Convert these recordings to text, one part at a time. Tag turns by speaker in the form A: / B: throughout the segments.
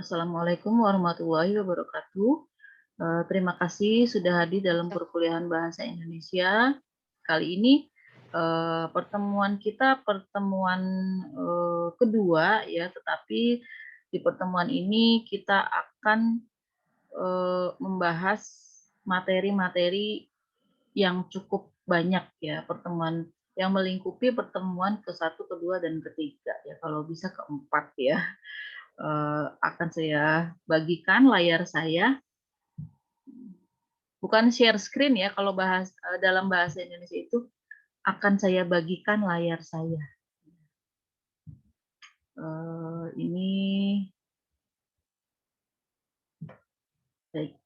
A: Assalamualaikum warahmatullahi wabarakatuh. Terima kasih sudah hadir dalam perkuliahan bahasa Indonesia. Kali ini pertemuan kita pertemuan kedua ya, tetapi di pertemuan ini kita akan membahas materi-materi yang cukup banyak ya, pertemuan yang melingkupi pertemuan ke-1, kedua, dan ketiga ya, kalau bisa keempat ya. Akan saya bagikan layar saya, bukan share screen ya, kalau dalam bahasa Indonesia itu akan saya bagikan layar saya. Ini baik.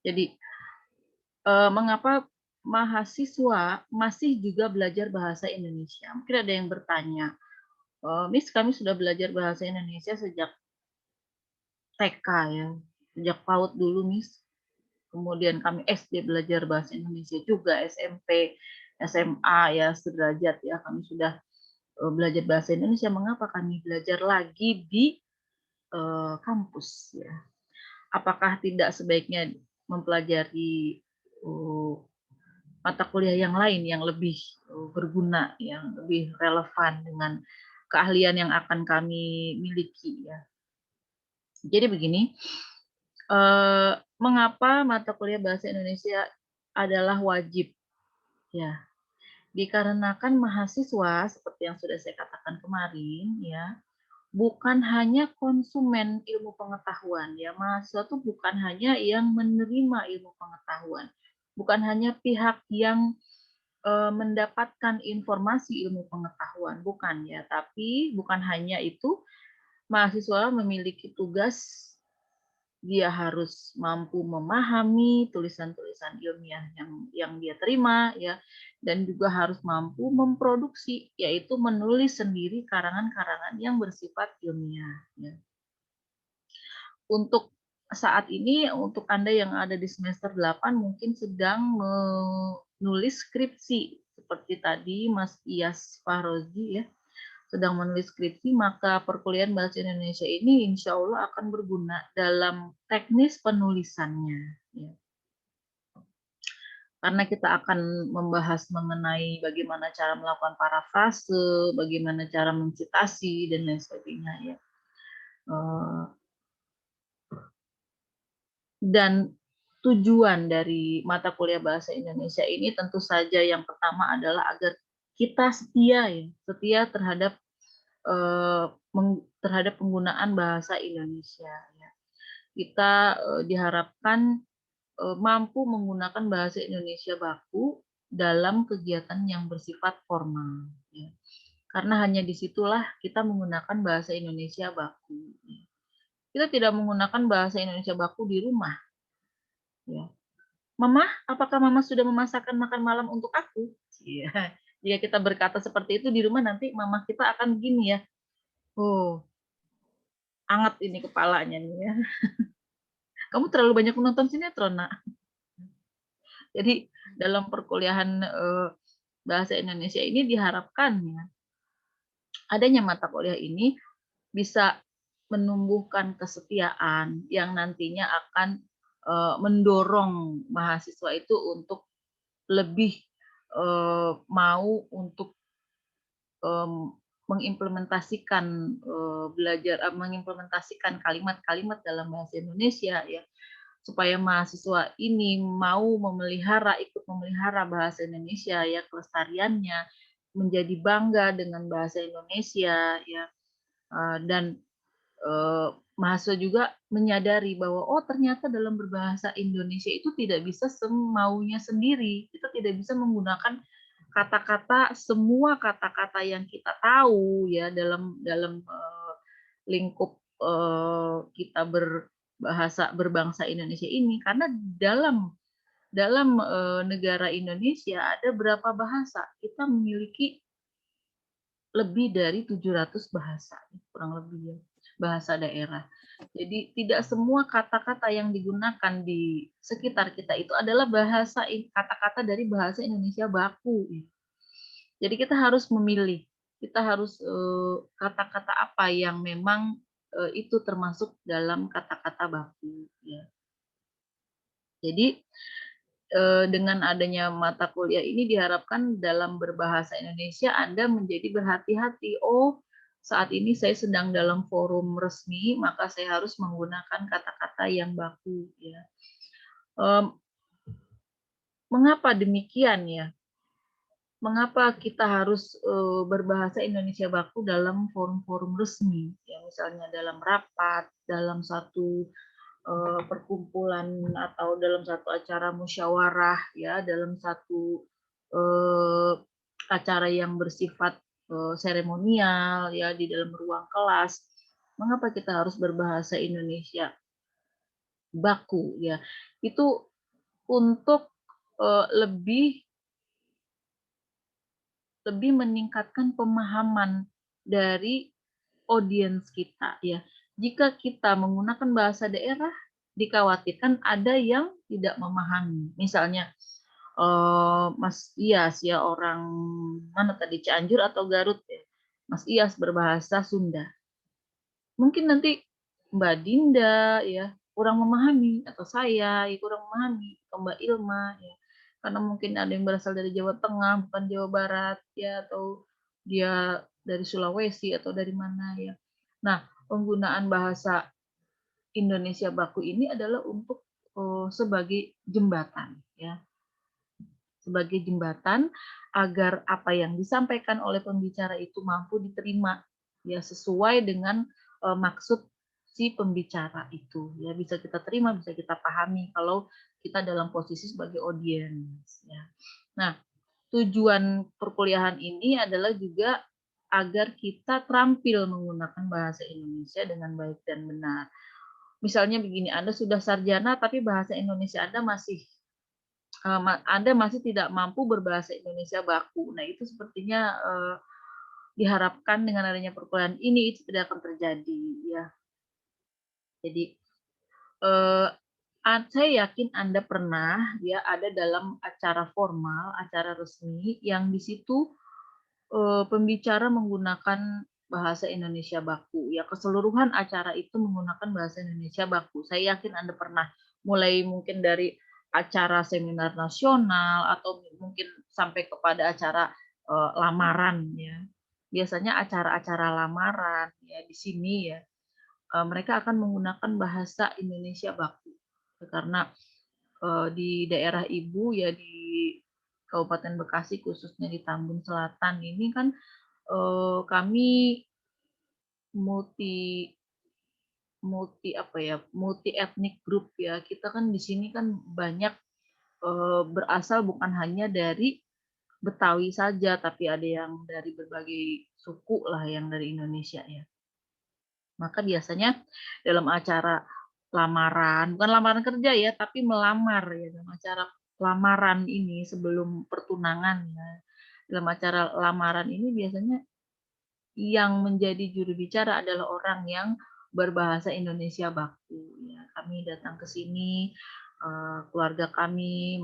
A: Jadi mengapa mahasiswa masih juga belajar bahasa Indonesia? Mungkin ada yang bertanya, Miss, kami sudah belajar bahasa Indonesia sejak TK ya, sejak PAUD dulu, Miss. Kemudian kami SD belajar bahasa Indonesia juga, SMP, SMA ya sederajat ya, kami sudah belajar bahasa Indonesia. Mengapa kami belajar lagi di kampus ya? Apakah tidak sebaiknya mempelajari mata kuliah yang lain yang lebih berguna, yang lebih relevan dengan keahlian yang akan kami miliki ya? Jadi begini, mengapa mata kuliah bahasa Indonesia adalah wajib? Ya, dikarenakan mahasiswa seperti yang sudah saya katakan kemarin ya, bukan hanya konsumen ilmu pengetahuan ya, mahasiswa itu bukan hanya yang menerima ilmu pengetahuan, bukan hanya pihak yang mendapatkan informasi ilmu pengetahuan, bukan ya, tapi bukan hanya itu, mahasiswa memiliki tugas. Dia harus mampu memahami tulisan-tulisan ilmiah yang dia terima ya, dan juga harus mampu memproduksi, yaitu menulis sendiri karangan-karangan yang bersifat ilmiah ya. Untuk saat ini, untuk Anda yang ada di semester 8 mungkin sedang menulis skripsi seperti tadi Mas Iyas Fahrozi ya, sedang menulis skripsi, maka perkuliahan bahasa Indonesia ini insya Allah akan berguna dalam teknis penulisannya. Ya. Karena kita akan membahas mengenai bagaimana cara melakukan parafrase, bagaimana cara mencitasi, dan lain sebagainya. Ya. Dan tujuan dari mata kuliah bahasa Indonesia ini tentu saja yang pertama adalah agar kita setia ya, setia terhadap terhadap penggunaan bahasa Indonesia ya. Kita diharapkan mampu menggunakan bahasa Indonesia baku dalam kegiatan yang bersifat formal ya. Karena hanya disitulah kita menggunakan bahasa Indonesia baku. Kita tidak menggunakan bahasa Indonesia baku di rumah ya. Mama, apakah Mama sudah memasakkan makan malam untuk aku? Iya. Jika kita berkata seperti itu di rumah, nanti mama kita akan gini ya. Oh, anget ini kepalanya nih ya. Kamu terlalu banyak menonton sinetron, Nak. Jadi dalam perkuliahan bahasa Indonesia ini diharapkan ya, adanya mata kuliah ini bisa menumbuhkan kesetiaan yang nantinya akan mendorong mahasiswa itu untuk lebih mau untuk mengimplementasikan mengimplementasikan kalimat-kalimat dalam bahasa Indonesia ya, supaya mahasiswa ini mau ikut memelihara bahasa Indonesia ya, kelestariannya, menjadi bangga dengan bahasa Indonesia ya, dan mahasiswa juga menyadari bahwa oh ternyata dalam berbahasa Indonesia itu tidak bisa semaunya sendiri, kita tidak bisa menggunakan kata-kata, semua kata-kata yang kita tahu ya dalam dalam lingkup kita berbangsa Indonesia ini, karena dalam dalam negara Indonesia ada berapa bahasa, kita memiliki lebih dari 700 bahasa kurang lebih ya, bahasa daerah. Jadi tidak semua kata-kata yang digunakan di sekitar kita itu adalah kata-kata dari bahasa Indonesia baku. Jadi kita harus memilih. kita harus kata-kata apa yang memang itu termasuk dalam kata-kata baku ya. Jadi dengan adanya mata kuliah ini diharapkan dalam berbahasa Indonesia Anda menjadi berhati-hati. Oh, saat ini saya sedang dalam forum resmi, maka saya harus menggunakan kata-kata yang baku ya. Mengapa demikian ya? Mengapa kita harus berbahasa Indonesia baku dalam forum-forum resmi? Ya, misalnya dalam rapat, dalam satu perkumpulan atau dalam satu acara musyawarah ya, dalam satu acara yang bersifat seremonial ya di dalam ruang kelas. Mengapa kita harus berbahasa Indonesia baku ya? Itu untuk lebih meningkatkan pemahaman dari audiens kita ya. Jika kita menggunakan bahasa daerah, dikhawatirkan ada yang tidak memahami. Misalnya Mas Iyas ya, orang mana tadi, Cianjur atau Garut ya. Mas Iyas berbahasa Sunda. Mungkin nanti Mbak Dinda ya kurang memahami, atau saya ya kurang memahami, atau Mbak Ilma ya. Karena mungkin ada yang berasal dari Jawa Tengah, bukan Jawa Barat ya, atau dia dari Sulawesi atau dari mana ya. Nah, penggunaan bahasa Indonesia baku ini adalah untuk sebagai jembatan ya. Sebagai jembatan agar apa yang disampaikan oleh pembicara itu mampu diterima ya, sesuai dengan maksud si pembicara itu ya, bisa kita terima, bisa kita pahami kalau kita dalam posisi sebagai audiens ya. Nah, tujuan perkuliahan ini adalah juga agar kita terampil menggunakan bahasa Indonesia dengan baik dan benar. Misalnya begini, Anda sudah sarjana tapi bahasa Indonesia Anda masih tidak mampu berbahasa Indonesia baku. Nah, itu sepertinya diharapkan dengan adanya perkuliahan ini itu tidak akan terjadi ya. Jadi saya yakin Anda pernah ya ada dalam acara formal, acara resmi yang di situ pembicara menggunakan bahasa Indonesia baku. Ya, keseluruhan acara itu menggunakan bahasa Indonesia baku. Saya yakin Anda pernah, mulai mungkin dari acara seminar nasional atau mungkin sampai kepada acara lamaran ya. Biasanya acara-acara lamaran ya di sini ya, mereka akan menggunakan bahasa Indonesia baku. Karena di daerah ibu ya, di Kabupaten Bekasi khususnya di Tambun Selatan ini kan kami multi multi apa ya, multi etnik group ya. Kita kan di sini kan banyak berasal bukan hanya dari Betawi saja, tapi ada yang dari berbagai suku lah yang dari Indonesia ya. Maka biasanya dalam acara lamaran, bukan lamaran kerja ya, tapi melamar ya, dalam acara lamaran ini sebelum pertunangan ya. Dalam acara lamaran ini biasanya yang menjadi juru bicara adalah orang yang berbahasa Indonesia baku ya. Kami datang ke sini, keluarga kami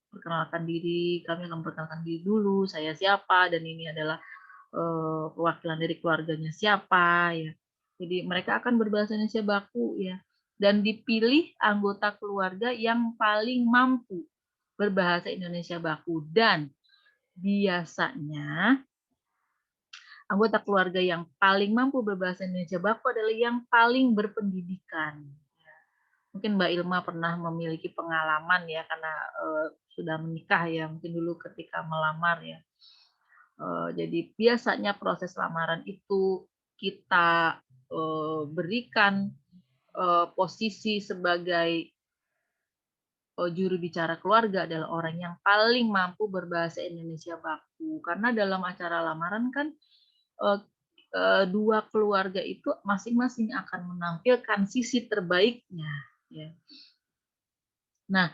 A: perkenalkan diri, kami akan memperkenalkan diri dulu, saya siapa dan ini adalah perwakilan dari keluarganya siapa ya. Jadi mereka akan berbahasa Indonesia baku ya. Dan dipilih anggota keluarga yang paling mampu berbahasa Indonesia baku, dan biasanya anggota keluarga yang paling mampu berbahasa Indonesia baku adalah yang paling berpendidikan. Mungkin Mbak Ilma pernah memiliki pengalaman ya, karena sudah menikah ya, mungkin dulu ketika melamar ya. Jadi biasanya proses lamaran itu kita berikan posisi sebagai juru bicara keluarga adalah orang yang paling mampu berbahasa Indonesia baku. Karena dalam acara lamaran kan dua keluarga itu masing-masing akan menampilkan sisi terbaiknya. Ya. Nah,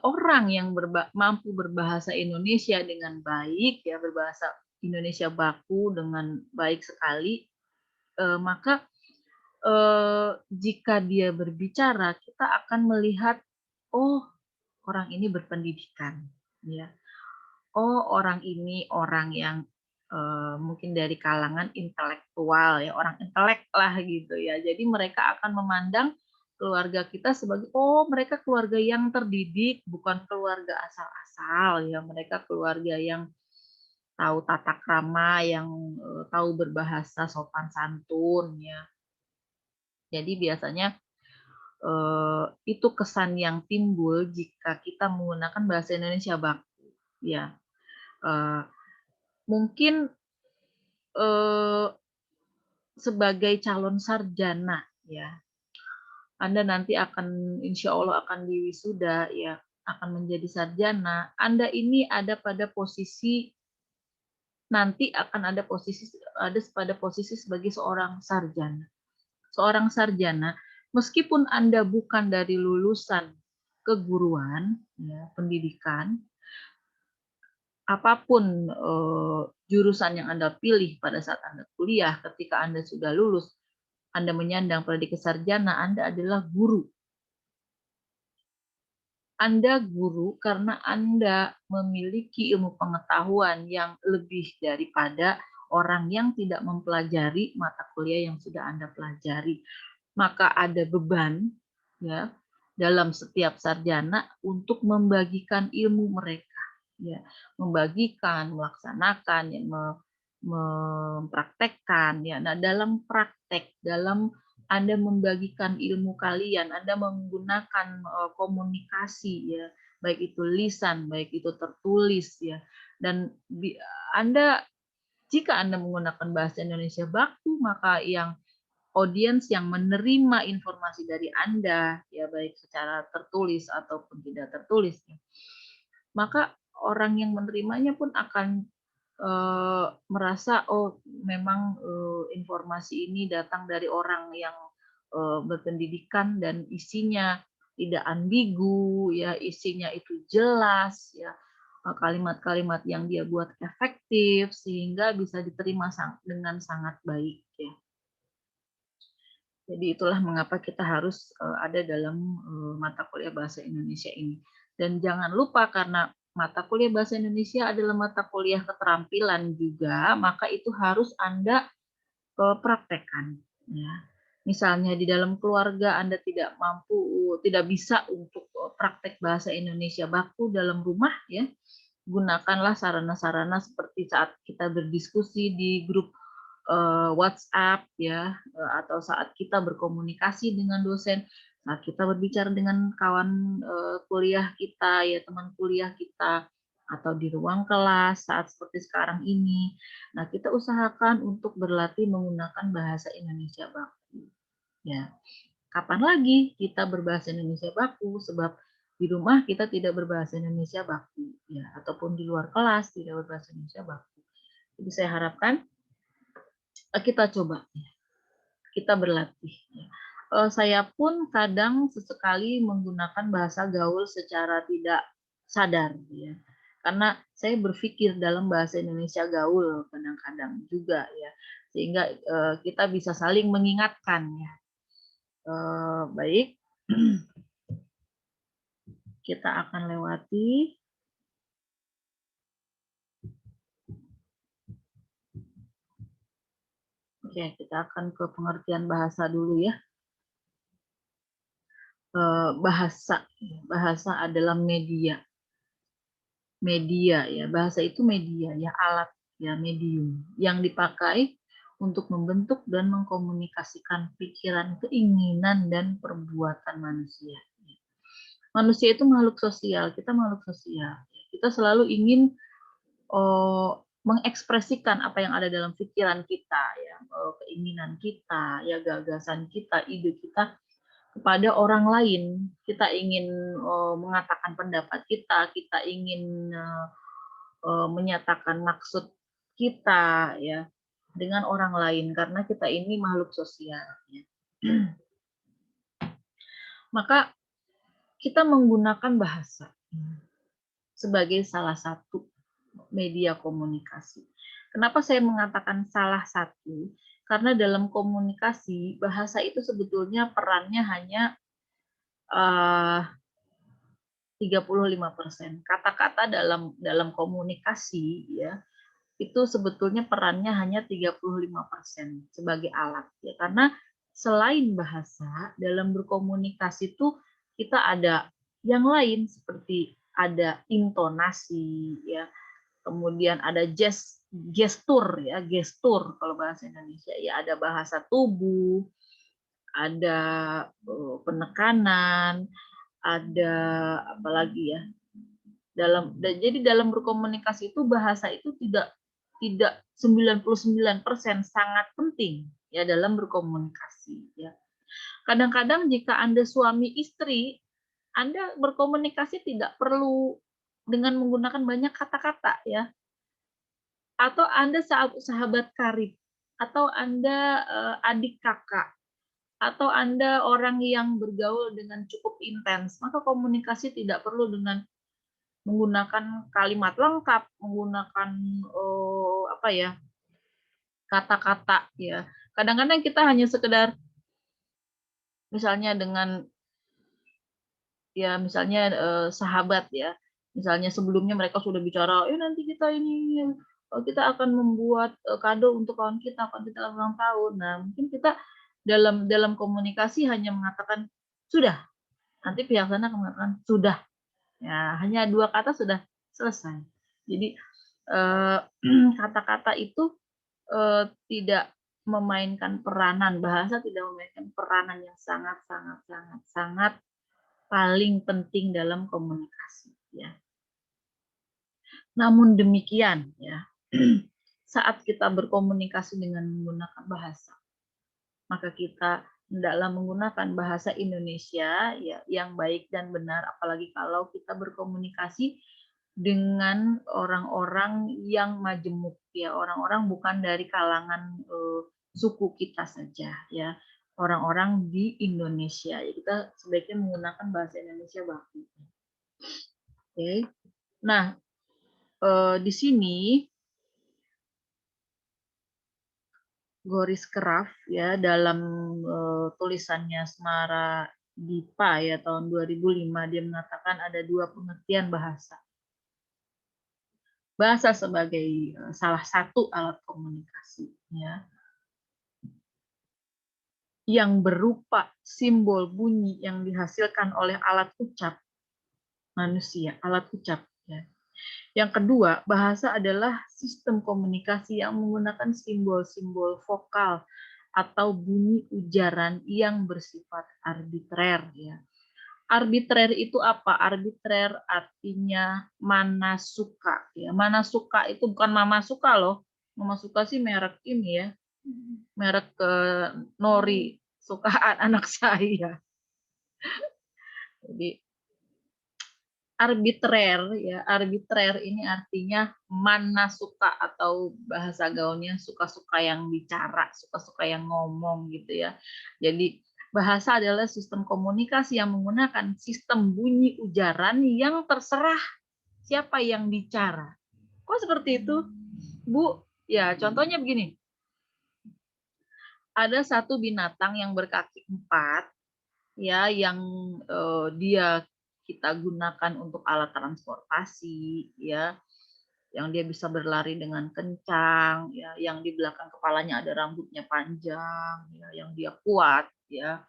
A: orang yang mampu berbahasa Indonesia dengan baik, ya berbahasa Indonesia baku dengan baik sekali, maka jika dia berbicara, kita akan melihat, oh orang ini berpendidikan, ya. Oh orang ini orang yang mungkin dari kalangan intelektual ya, orang intelek lah gitu ya. Jadi mereka akan memandang keluarga kita sebagai, oh mereka keluarga yang terdidik, bukan keluarga asal-asal ya. Mereka keluarga yang tahu tata krama, yang tahu berbahasa sopan santun ya. Jadi biasanya itu kesan yang timbul jika kita menggunakan bahasa Indonesia baku ya. Mungkin sebagai calon sarjana ya, Anda nanti akan insya Allah akan diwisuda ya, akan menjadi sarjana. Anda ini ada pada posisi nanti akan ada pada posisi sebagai seorang sarjana. Seorang sarjana, meskipun Anda bukan dari lulusan keguruan, ya, pendidikan, apapun jurusan yang Anda pilih pada saat Anda kuliah, ketika Anda sudah lulus, Anda menyandang predikat sarjana, Anda adalah guru. Anda guru karena Anda memiliki ilmu pengetahuan yang lebih daripada orang yang tidak mempelajari mata kuliah yang sudah Anda pelajari. Maka ada beban ya dalam setiap sarjana untuk membagikan ilmu mereka, ya, membagikan, melaksanakan, ya, mempraktekkan, ya. Nah, dalam praktek, dalam Anda membagikan ilmu kalian, Anda menggunakan komunikasi, ya, baik itu lisan, baik itu tertulis, ya, dan Anda jika Anda menggunakan bahasa Indonesia baku, maka yang audiens yang menerima informasi dari Anda, ya baik secara tertulis ataupun tidak tertulis, ya, maka orang yang menerimanya pun akan merasa oh memang informasi ini datang dari orang yang berpendidikan dan isinya tidak ambigu, ya isinya itu jelas, ya kalimat-kalimat yang dia buat efektif sehingga bisa diterima dengan sangat baik, ya. Jadi itulah mengapa kita harus ada dalam mata kuliah bahasa Indonesia ini. Dan jangan lupa karena mata kuliah bahasa Indonesia adalah mata kuliah keterampilan juga, maka itu harus Anda praktekkan. Ya. Misalnya di dalam keluarga Anda tidak mampu, tidak bisa untuk praktek bahasa Indonesia baku dalam rumah, ya gunakanlah sarana-sarana seperti saat kita berdiskusi di grup WhatsApp ya, atau saat kita berkomunikasi dengan dosen, saat kita berbicara dengan kawan kuliah kita ya, teman kuliah kita, atau di ruang kelas saat seperti sekarang ini. Nah, kita usahakan untuk berlatih menggunakan bahasa Indonesia baku. Ya, kapan lagi kita berbahasa Indonesia baku? Sebab di rumah kita tidak berbahasa Indonesia baku, ya, ataupun di luar kelas tidak berbahasa Indonesia baku. Jadi saya harapkan kita coba, kita berlatih. Saya pun kadang sesekali menggunakan bahasa gaul secara tidak sadar, ya. Karena saya berpikir dalam bahasa Indonesia gaul kadang-kadang juga, ya, sehingga kita bisa saling mengingatkan, ya. Baik, kita akan lewati. Oke, kita akan ke pengertian bahasa dulu ya. Bahasa adalah media. Media ya, bahasa itu media ya, alat ya, medium yang dipakai untuk membentuk dan mengkomunikasikan pikiran, keinginan dan perbuatan manusia. Manusia itu makhluk sosial, kita makhluk sosial. Kita selalu ingin mengekspresikan apa yang ada dalam pikiran kita, ya, keinginan kita, ya gagasan kita, ide kita kepada orang lain. Kita ingin mengatakan pendapat kita, kita ingin menyatakan maksud kita, ya, dengan orang lain karena kita ini makhluk sosial. Ya. Maka kita menggunakan bahasa sebagai salah satu media komunikasi. Kenapa saya mengatakan salah satu? Karena dalam komunikasi, bahasa itu sebetulnya perannya hanya 35%. Kata-kata dalam komunikasi ya, itu sebetulnya perannya hanya 35% sebagai alat ya. Karena selain bahasa dalam berkomunikasi itu kita ada yang lain seperti ada intonasi ya, kemudian ada gestur ya, gestur kalau bahasa Indonesia ya, ada bahasa tubuh, ada penekanan, ada apalagi ya, jadi dalam berkomunikasi itu bahasa itu tidak 99% sangat penting ya dalam berkomunikasi ya. Kadang-kadang jika Anda suami istri, Anda berkomunikasi tidak perlu dengan menggunakan banyak kata-kata ya. Atau Anda sahabat karib, atau Anda adik kakak, atau Anda orang yang bergaul dengan cukup intens, maka komunikasi tidak perlu dengan menggunakan kalimat lengkap, menggunakan apa ya, kata-kata ya. Kadang-kadang kita hanya sekedar misalnya dengan ya misalnya sahabat ya. Misalnya sebelumnya mereka sudah bicara, nanti kita ini kita akan membuat kado untuk kawan kita ulang tahun. Nah, mungkin kita dalam dalam komunikasi hanya mengatakan sudah. Nanti pihak sana akan mengatakan sudah. Ya, hanya 2 kata sudah selesai. Jadi kata-kata itu tidak memainkan peranan, bahasa tidak memainkan peranan yang sangat sangat sangat sangat paling penting dalam komunikasi ya. Namun demikian ya, saat kita berkomunikasi dengan menggunakan bahasa, maka kita hendaklah menggunakan bahasa Indonesia ya yang baik dan benar, apalagi kalau kita berkomunikasi dengan orang-orang yang majemuk ya, orang-orang bukan dari kalangan suku kita saja ya, orang-orang di Indonesia. Ya, kita sebaiknya menggunakan bahasa Indonesia baku. Oke. Nah, di sini Goris Kraf ya dalam tulisannya Semara Dipa ya tahun 2005 dia mengatakan ada 2 pengertian bahasa. Bahasa sebagai salah satu alat komunikasi ya, yang berupa simbol bunyi yang dihasilkan oleh alat ucap manusia, alat ucap ya. Yang kedua, bahasa adalah sistem komunikasi yang menggunakan simbol-simbol vokal atau bunyi ujaran yang bersifat arbitrer ya. Arbitrer itu apa? Arbitrer artinya mana suka ya. Mana suka itu bukan mama suka loh. Mama suka sih merek ini ya. Merek nori sukaan anak saya. Jadi arbitrer ya, arbitrer ini artinya mana suka atau bahasa gaulnya suka-suka yang bicara, suka-suka yang ngomong gitu ya. Jadi bahasa adalah sistem komunikasi yang menggunakan sistem bunyi ujaran yang terserah siapa yang bicara. Kok seperti itu, Bu? Ya, contohnya begini. Ada satu binatang yang berkaki 4 ya, yang dia kita gunakan untuk alat transportasi ya, yang dia bisa berlari dengan kencang ya, yang di belakang kepalanya ada rambutnya panjang ya, yang dia kuat ya,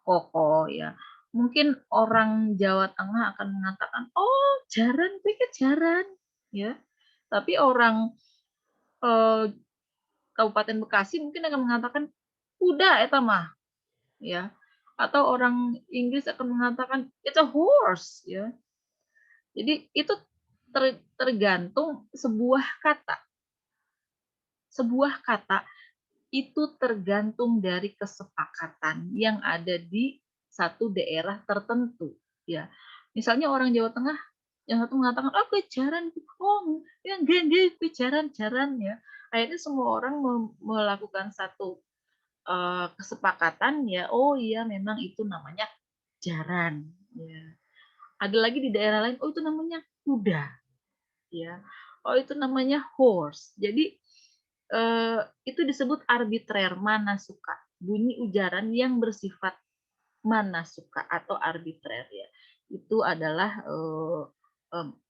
A: kokoh ya. Mungkin orang Jawa Tengah akan mengatakan, "Oh, jaran, pikir jaran." Ya. Tapi orang Kabupaten Bekasi mungkin akan mengatakan, "Kuda eta mah." Ya. Atau orang Inggris akan mengatakan, "It's a horse." Ya. Jadi itu tergantung sebuah kata. Sebuah kata itu tergantung dari kesepakatan yang ada di satu daerah tertentu. Ya, misalnya orang Jawa Tengah yang satu mengatakan, oh kejaran, oh yang gede kejaran-jaran ya. Akhirnya semua orang melakukan satu kesepakatan ya. Oh iya, memang itu namanya jaran. Ya. Ada lagi di daerah lain, oh itu namanya kuda. Ya, oh itu namanya horse. Jadi itu disebut arbitrer, mana suka, bunyi ujaran yang bersifat mana suka atau arbitrer ya. Itu adalah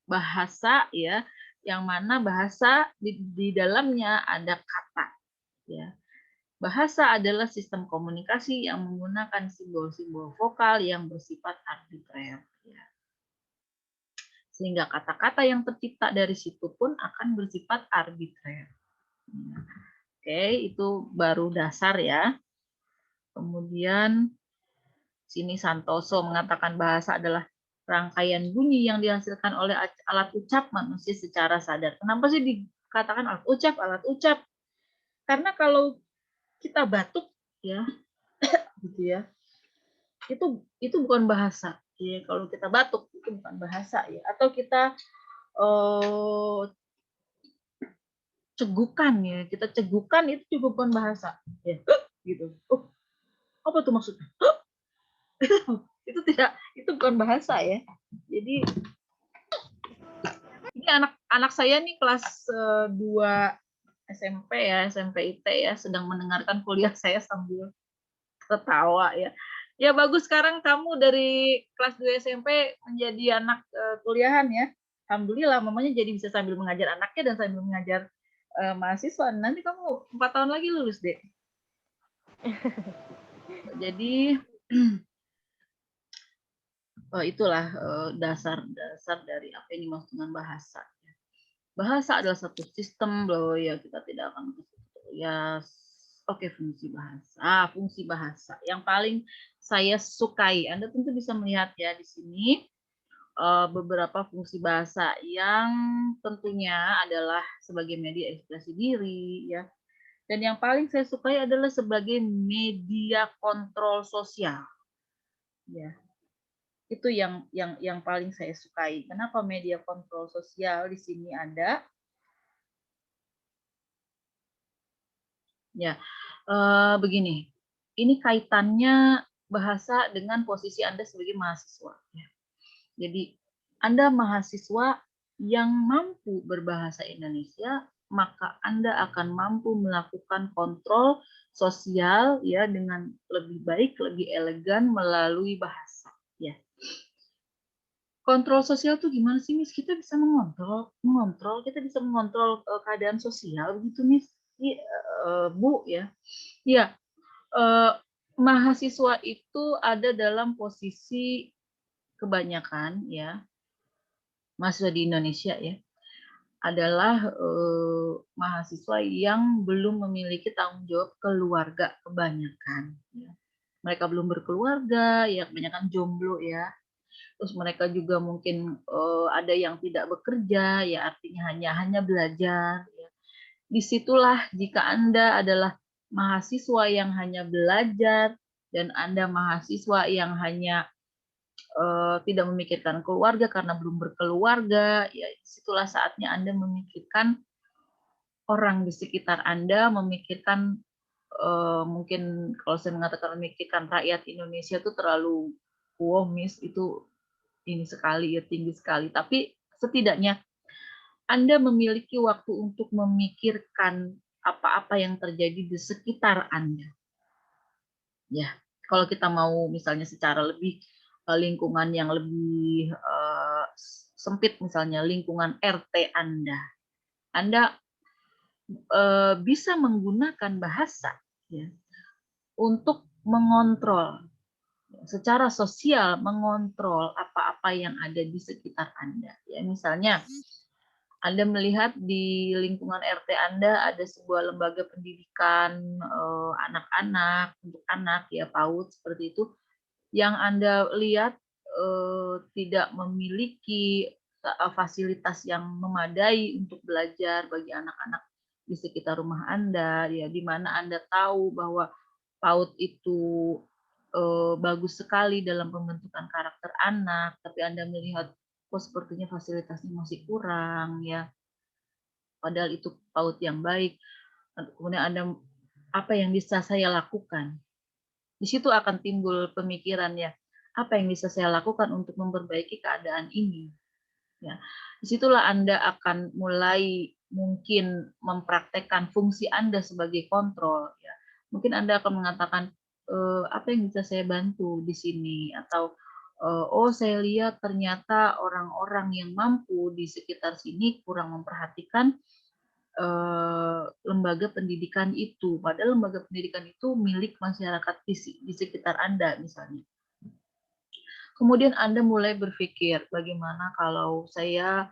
A: bahasa ya yang mana bahasa di dalamnya ada kata, ya. Bahasa adalah sistem komunikasi yang menggunakan simbol-simbol vokal yang bersifat arbitrer, ya. Sehingga kata-kata yang tercipta dari situ pun akan bersifat arbitrer. Oke, itu baru dasar ya. Kemudian sini Santoso mengatakan bahasa adalah rangkaian bunyi yang dihasilkan oleh alat ucap manusia secara sadar. Kenapa sih dikatakan alat ucap? Alat ucap. Karena kalau kita batuk ya, gitu ya. Itu bukan bahasa. Ya, kalau kita batuk itu bukan bahasa ya. Atau kita cegukan ya, kita cegukan itu juga bukan bahasa. Ya, gitu. Oh, apa tuh maksudnya? itu bukan bahasa ya. Jadi ini anak saya nih kelas 2 SMP ya, SMP IT ya, sedang mendengarkan kuliah saya sambil ketawa ya. Ya bagus, sekarang kamu dari kelas 2 SMP menjadi anak kuliahan ya. Alhamdulillah, mamanya jadi bisa sambil mengajar anaknya dan sambil mengajar mahasiswa. Nanti kamu 4 tahun lagi lulus deh. Jadi itulah dasar dari apa yang dimaksud dengan bahasa. Bahasa adalah satu sistem bahwa ya kita tidak akan ya oke, fungsi bahasa yang paling saya sukai. Anda tentu bisa melihat ya di sini beberapa fungsi bahasa yang tentunya adalah sebagai media ekspresi diri ya. Dan yang paling saya sukai adalah sebagai media kontrol sosial. Ya. Itu yang paling saya sukai. Kenapa media kontrol sosial di sini ada? Ya, begini. Ini kaitannya bahasa dengan posisi Anda sebagai mahasiswa. Ya. Jadi, Anda mahasiswa yang mampu berbahasa Indonesia, maka Anda akan mampu melakukan kontrol sosial ya dengan lebih baik, lebih elegan melalui bahasa. Ya. Kontrol sosial tuh gimana sih, Miss? Kita bisa mengontrol, kita bisa mengontrol keadaan sosial begitu, Miss. Bu ya. Ya, mahasiswa itu ada dalam posisi kebanyakan ya, mahasiswa di Indonesia ya, adalah mahasiswa yang belum memiliki tanggung jawab keluarga kebanyakan. Ya. Mereka belum berkeluarga, ya kebanyakan jomblo ya. Terus mereka juga mungkin ada yang tidak bekerja, ya artinya hanya belajar. Ya. Disitulah jika Anda adalah mahasiswa yang hanya belajar dan Anda mahasiswa yang hanya tidak memikirkan keluarga karena belum berkeluarga, ya disitulah saatnya Anda memikirkan orang di sekitar Anda, memikirkan mungkin kalau saya mengatakan memikirkan rakyat Indonesia itu terlalu wow, Miss, itu ini sekali ya, tinggi sekali. Tapi setidaknya Anda memiliki waktu untuk memikirkan apa-apa yang terjadi di sekitar Anda. Ya, kalau kita mau misalnya secara lebih lingkungan yang lebih sempit, misalnya lingkungan RT Anda. Anda bisa menggunakan bahasa ya, untuk mengontrol secara sosial, mengontrol apa-apa yang ada di sekitar Anda. Ya, misalnya Anda melihat di lingkungan RT Anda ada sebuah lembaga pendidikan anak-anak, untuk anak ya, PAUD seperti itu, yang Anda lihat tidak memiliki fasilitas yang memadai untuk belajar bagi anak-anak di sekitar rumah Anda, ya, di mana Anda tahu bahwa PAUD itu bagus sekali dalam pembentukan karakter anak, tapi Anda melihat kok sepertinya fasilitasnya masih kurang ya, padahal itu PAUD yang baik. Kemudian Anda, apa yang bisa saya lakukan? Di situ akan timbul pemikiran ya, apa yang bisa saya lakukan untuk memperbaiki keadaan ini? Ya, disitulah Anda akan mulai mungkin mempraktekkan fungsi Anda sebagai kontrol. Ya. Mungkin Anda akan mengatakan, apa yang bisa saya bantu di sini? Atau oh saya lihat ternyata orang-orang yang mampu di sekitar sini kurang memperhatikan lembaga pendidikan itu, padahal lembaga pendidikan itu milik masyarakat di sekitar Anda misalnya. Kemudian Anda mulai berpikir, bagaimana kalau saya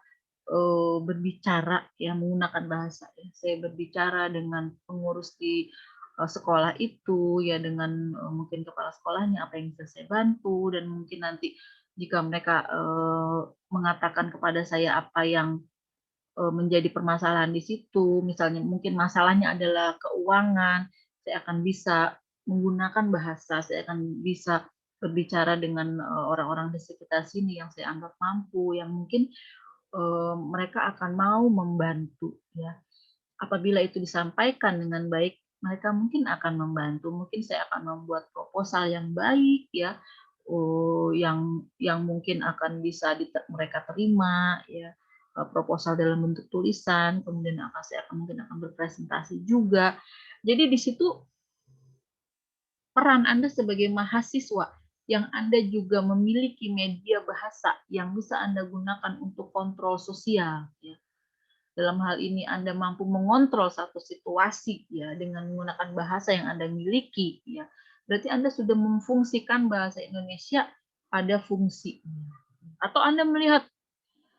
A: berbicara ya menggunakan bahasa ya. Saya berbicara dengan pengurus di sekolah itu ya, dengan mungkin kepala sekolahnya, apa yang bisa saya bantu, dan mungkin nanti jika mereka mengatakan kepada saya apa yang menjadi permasalahan di situ, misalnya mungkin masalahnya adalah keuangan, saya akan bisa menggunakan bahasa, saya akan bisa berbicara dengan orang-orang di sekitar sini yang saya anggap mampu, yang mungkin mereka akan mau membantu ya. Apabila itu disampaikan dengan baik, mereka mungkin akan membantu. Mungkin saya akan membuat proposal yang baik ya, yang mungkin akan bisa mereka terima ya, proposal dalam bentuk tulisan, kemudian saya mungkin akan berpresentasi juga. Jadi di situ peran Anda sebagai mahasiswa yang Anda juga memiliki media bahasa yang bisa Anda gunakan untuk kontrol sosial ya. Dalam hal ini Anda mampu mengontrol satu situasi ya dengan menggunakan bahasa yang Anda miliki ya. Berarti Anda sudah memfungsikan bahasa Indonesia pada fungsinya. Atau Anda melihat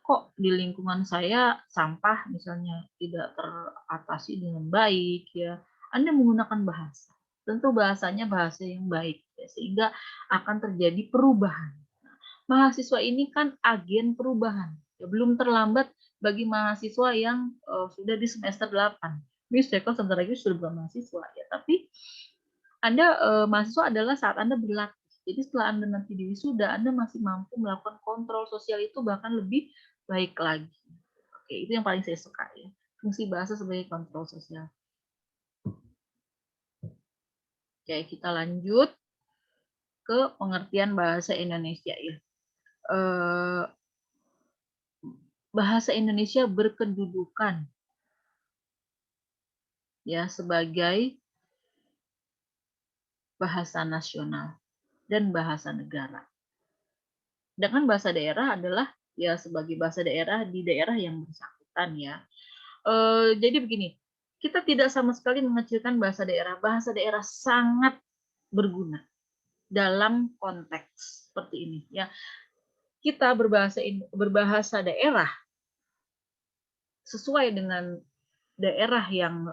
A: kok di lingkungan saya sampah misalnya tidak teratasi dengan baik ya. Anda menggunakan bahasa. Tentu bahasanya bahasa yang baik ya, sehingga akan terjadi perubahan. Nah, mahasiswa ini kan agen perubahan. Ya, belum terlambat bagi mahasiswa yang sudah di semester 8. Ini saya kok sebentar lagi sudah bukan mahasiswa ya, tapi Anda mahasiswa adalah saat Anda berlatih. Jadi setelah Anda nanti di wisuda, Anda masih mampu melakukan kontrol sosial itu bahkan lebih baik lagi. Oke, itu yang paling saya suka ya. Fungsi bahasa sebagai kontrol sosial. Oke, kita lanjut ke pengertian bahasa Indonesia ya. Bahasa Indonesia berkedudukan ya sebagai bahasa nasional dan bahasa negara. Sedangkan bahasa daerah adalah ya sebagai bahasa daerah di daerah yang bersangkutan ya. Jadi begini, kita tidak sama sekali mengecilkan bahasa daerah. Bahasa daerah sangat berguna dalam konteks seperti ini ya. Kita berbahasa daerah sesuai dengan daerah yang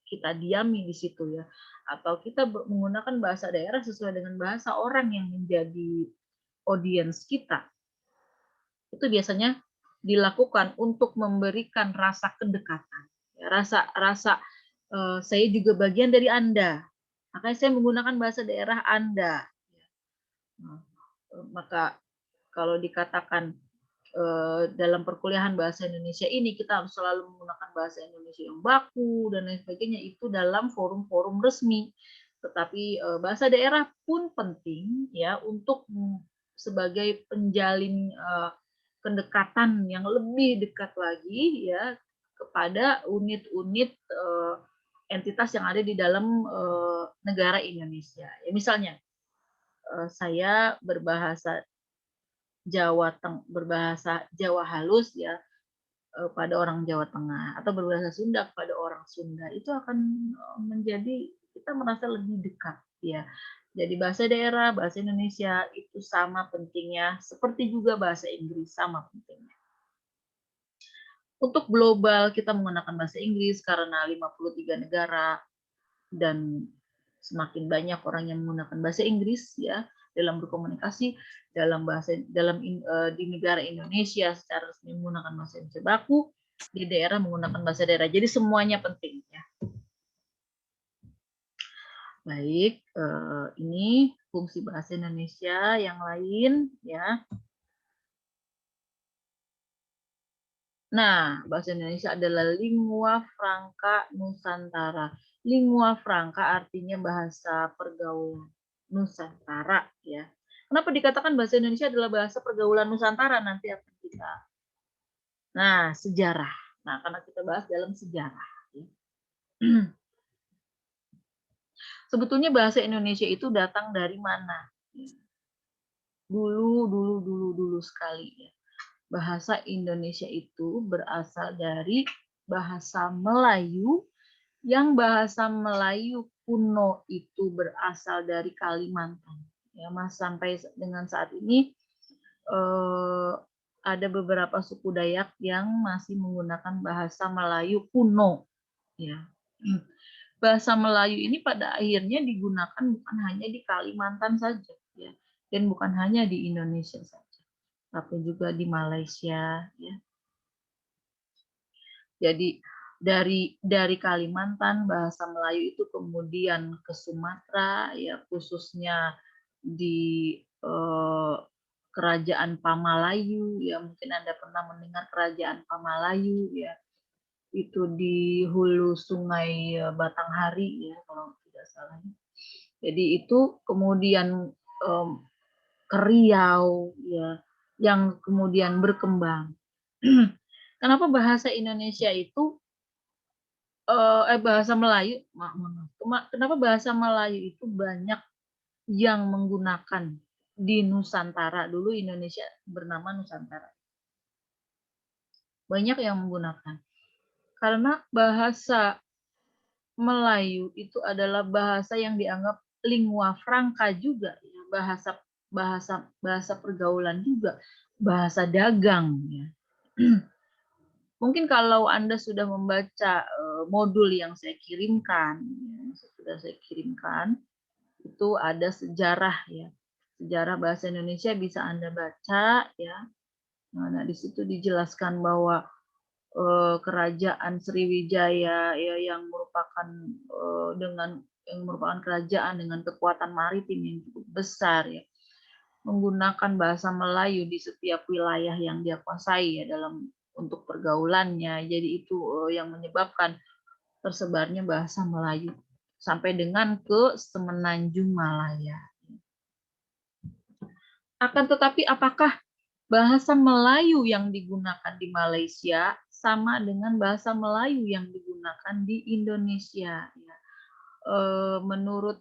A: kita diami di situ ya, atau kita menggunakan bahasa daerah sesuai dengan bahasa orang yang menjadi audiens kita. Itu biasanya dilakukan untuk memberikan rasa kedekatan. Ya, rasa saya juga bagian dari Anda. Makanya saya menggunakan bahasa daerah Anda. Nah, maka kalau dikatakan dalam perkuliahan bahasa Indonesia ini kita harus selalu menggunakan bahasa Indonesia yang baku dan lain sebagainya, itu dalam forum-forum resmi. Tetapi bahasa daerah pun penting ya untuk sebagai penjalin kedekatan yang lebih dekat lagi ya kepada unit-unit entitas yang ada di dalam negara Indonesia. Ya, misalnya saya berbahasa Jawa halus ya pada orang Jawa Tengah, atau berbahasa Sunda kepada orang Sunda, itu akan menjadi kita merasa lebih dekat ya. Jadi bahasa daerah, bahasa Indonesia itu sama pentingnya, seperti juga bahasa Inggris sama pentingnya. Untuk global kita menggunakan bahasa Inggris karena 53 negara dan semakin banyak orang yang menggunakan bahasa Inggris ya dalam berkomunikasi di negara Indonesia secara resmi menggunakan bahasa Indonesia baku, di daerah menggunakan bahasa daerah. Jadi semuanya penting ya. Baik, ini fungsi bahasa Indonesia yang lain ya. Nah, bahasa Indonesia adalah lingua franca Nusantara. Lingua franca artinya bahasa pergaulan Nusantara ya. Kenapa dikatakan bahasa Indonesia adalah bahasa pergaulan Nusantara? Nanti akan kita. Nah, sejarah. Nah, karena kita bahas dalam sejarah. Ya. Sebetulnya bahasa Indonesia itu datang dari mana? dulu sekali ya. Bahasa Indonesia itu berasal dari bahasa Melayu, yang bahasa Melayu kuno itu berasal dari Kalimantan. Ya, Mas, sampai dengan saat ini ada beberapa suku Dayak yang masih menggunakan bahasa Melayu kuno. Ya. Bahasa Melayu ini pada akhirnya digunakan bukan hanya di Kalimantan saja, ya, dan bukan hanya di Indonesia saja, tapi juga di Malaysia, ya. Jadi dari Kalimantan bahasa Melayu itu kemudian ke Sumatera, ya, khususnya di Kerajaan Pamalayu, ya, mungkin Anda pernah mendengar Kerajaan Pamalayu, ya, itu di hulu Sungai Batanghari, ya, kalau tidak salah. Jadi itu kemudian ke Riau, ya, yang kemudian berkembang. Kenapa bahasa Indonesia itu bahasa Melayu, kenapa bahasa Melayu itu banyak yang menggunakan di Nusantara? Dulu Indonesia bernama Nusantara. Banyak yang menggunakan. Karena bahasa Melayu itu adalah bahasa yang dianggap lingua franca juga, ya, bahasa pergaulan juga, bahasa dagang, ya. Mungkin kalau Anda sudah membaca modul yang saya kirimkan, itu ada sejarah, ya. Sejarah bahasa Indonesia bisa Anda baca, ya. Nah, di situ dijelaskan bahwa Kerajaan Sriwijaya, ya, yang merupakan kerajaan dengan kekuatan maritim yang cukup besar, ya, menggunakan bahasa Melayu di setiap wilayah yang dia kuasai, ya, dalam untuk pergaulannya. Jadi itu yang menyebabkan tersebarnya bahasa Melayu sampai dengan ke Semenanjung Malaya. Akan tetapi apakah bahasa Melayu yang digunakan di Malaysia sama dengan bahasa Melayu yang digunakan di Indonesia? Ya. Menurut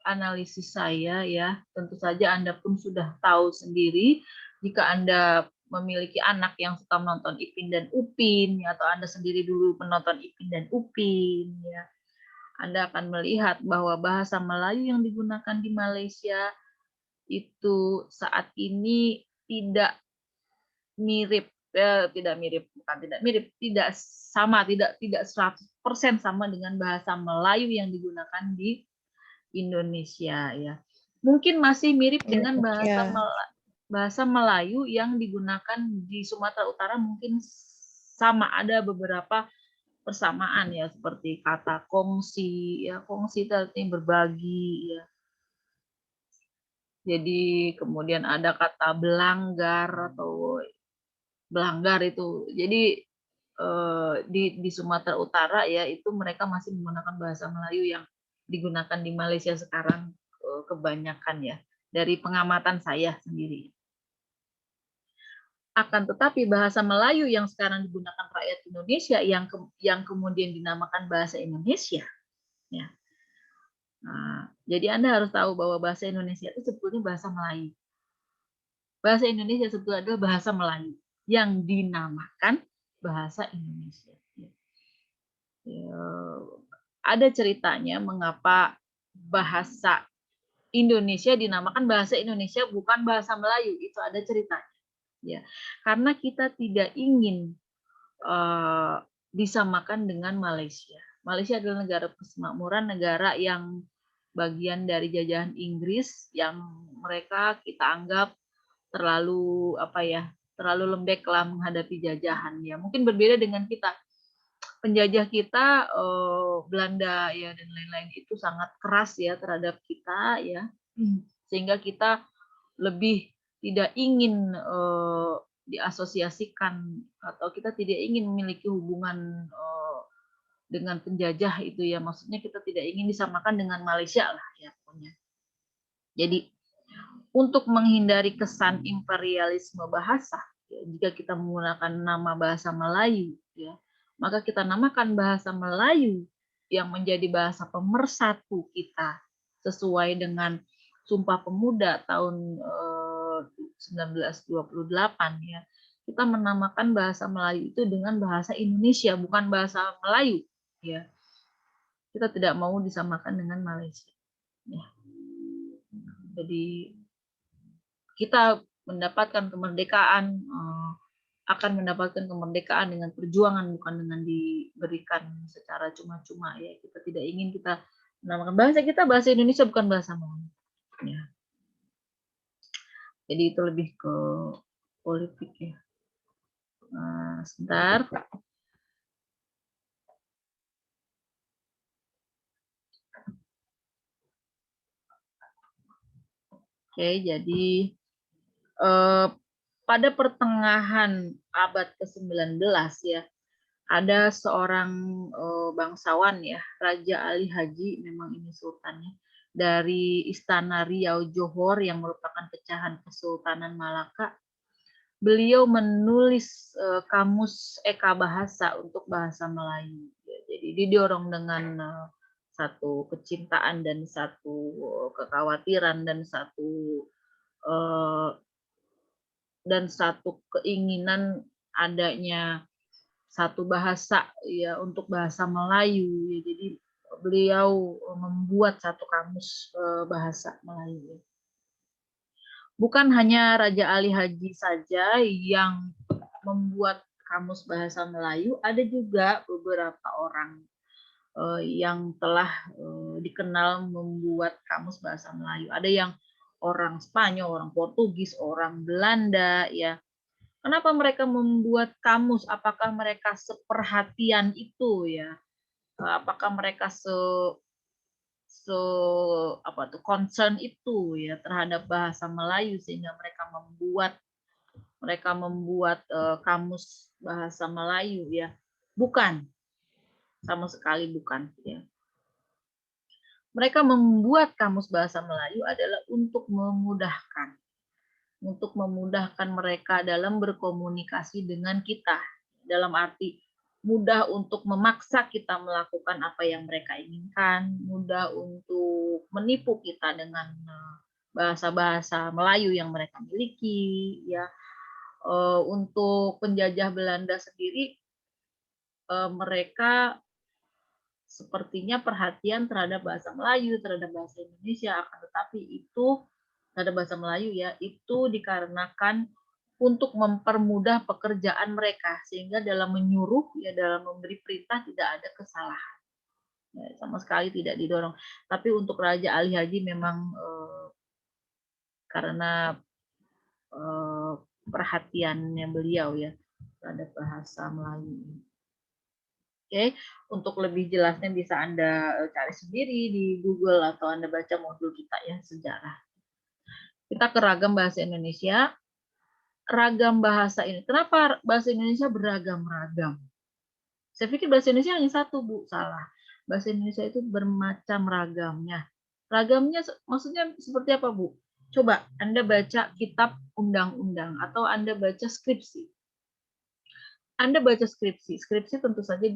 A: analisis saya, ya, tentu saja Anda pun sudah tahu sendiri jika Anda memiliki anak yang suka menonton Ipin dan Upin, ya, atau Anda sendiri dulu menonton Ipin dan Upin, ya, Anda akan melihat bahwa bahasa Melayu yang digunakan di Malaysia itu saat ini tidak sama, tidak 100% sama dengan bahasa Melayu yang digunakan di Indonesia, ya. Mungkin masih mirip dengan bahasa Melayu yang digunakan di Sumatera Utara, mungkin sama, ada beberapa persamaan, ya, seperti kata kongsi, ya, kongsi itu artinya berbagi, ya. Jadi kemudian ada kata belanggar atau belanggar itu. Jadi di Sumatera Utara, ya, itu mereka masih menggunakan bahasa Melayu yang digunakan di Malaysia sekarang kebanyakan, ya, dari pengamatan saya sendiri. Akan tetapi bahasa Melayu yang sekarang digunakan rakyat Indonesia yang kemudian dinamakan bahasa Indonesia, ya. Nah, jadi Anda harus tahu bahwa bahasa Indonesia itu sebetulnya bahasa Melayu. Bahasa Indonesia sebetulnya adalah bahasa Melayu yang dinamakan bahasa Indonesia. Ya, ada ceritanya mengapa bahasa Indonesia dinamakan bahasa Indonesia bukan bahasa Melayu, itu ada ceritanya. Ya, karena kita tidak ingin disamakan dengan Malaysia. Malaysia adalah negara persemakmuran, negara yang bagian dari jajahan Inggris yang mereka kita anggap terlalu terlalu lembek lah menghadapi jajahan, ya. Mungkin berbeda dengan kita. Penjajah kita Belanda, ya, dan lain-lain itu sangat keras, ya, terhadap kita, ya. Sehingga kita lebih tidak ingin diasosiasikan atau kita tidak ingin memiliki hubungan dengan penjajah itu, ya. Maksudnya kita tidak ingin disamakan dengan Malaysia lah, ya, pokoknya. Jadi untuk menghindari kesan imperialisme bahasa, ya, jika kita menggunakan nama bahasa Melayu, ya, maka kita namakan bahasa Melayu yang menjadi bahasa pemersatu kita sesuai dengan Sumpah Pemuda tahun 1928 ya, kita menamakan bahasa Melayu itu dengan bahasa Indonesia, bukan bahasa Melayu ya. Kita tidak mau disamakan dengan Malaysia ya. Jadi kita mendapatkan kemerdekaan, akan mendapatkan kemerdekaan dengan perjuangan, bukan dengan diberikan secara cuma-cuma ya. Kita tidak ingin kita menamakan bahasa kita bahasa Indonesia, bukan bahasa Melayu ya. Jadi itu lebih ke politik ya. Sebentar. Oke, jadi pada pertengahan abad ke-19 ya, ada seorang bangsawan ya, Raja Ali Haji, memang ini sultannya, dari Istana Riau Johor yang merupakan pecahan Kesultanan Malaka. Beliau menulis kamus Eka Bahasa untuk bahasa Melayu. Jadi didorong dengan satu kecintaan dan satu kekhawatiran dan satu keinginan adanya satu bahasa ya untuk bahasa Melayu ya. Jadi beliau membuat satu kamus bahasa Melayu. Bukan hanya Raja Ali Haji saja yang membuat kamus bahasa Melayu, ada juga beberapa orang yang telah dikenal membuat kamus bahasa Melayu. Ada yang orang Spanyol, orang Portugis, orang Belanda ya. Kenapa mereka membuat kamus? Apakah mereka seperhatian itu ya? Apakah mereka concern itu ya terhadap bahasa Melayu sehingga mereka membuat kamus bahasa Melayu ya? Bukan, sama sekali bukan ya. Mereka membuat kamus bahasa Melayu adalah untuk memudahkan mereka dalam berkomunikasi dengan kita, dalam arti mudah untuk memaksa kita melakukan apa yang mereka inginkan, mudah untuk menipu kita dengan bahasa-bahasa Melayu yang mereka miliki ya. Untuk penjajah Belanda sendiri, mereka sepertinya perhatian terhadap bahasa Melayu, terhadap bahasa Indonesia, akan tetapi itu terhadap bahasa Melayu ya, itu dikarenakan untuk mempermudah pekerjaan mereka, sehingga dalam menyuruh ya, dalam memberi perintah tidak ada kesalahan ya, sama sekali tidak didorong. Tapi untuk Raja Ali Haji memang karena perhatiannya beliau ya terhadap bahasa Melayu. Oke, untuk lebih jelasnya bisa Anda cari sendiri di Google atau Anda baca modul kita ya, sejarah. Kita ke ragam bahasa Indonesia. Ragam bahasa ini. Kenapa bahasa Indonesia beragam-ragam? Saya pikir bahasa Indonesia hanya satu, Bu. Salah. Bahasa Indonesia itu bermacam ragamnya. Ragamnya maksudnya seperti apa, Bu? Coba Anda baca kitab undang-undang atau Anda baca skripsi. Anda baca skripsi. Skripsi tentu saja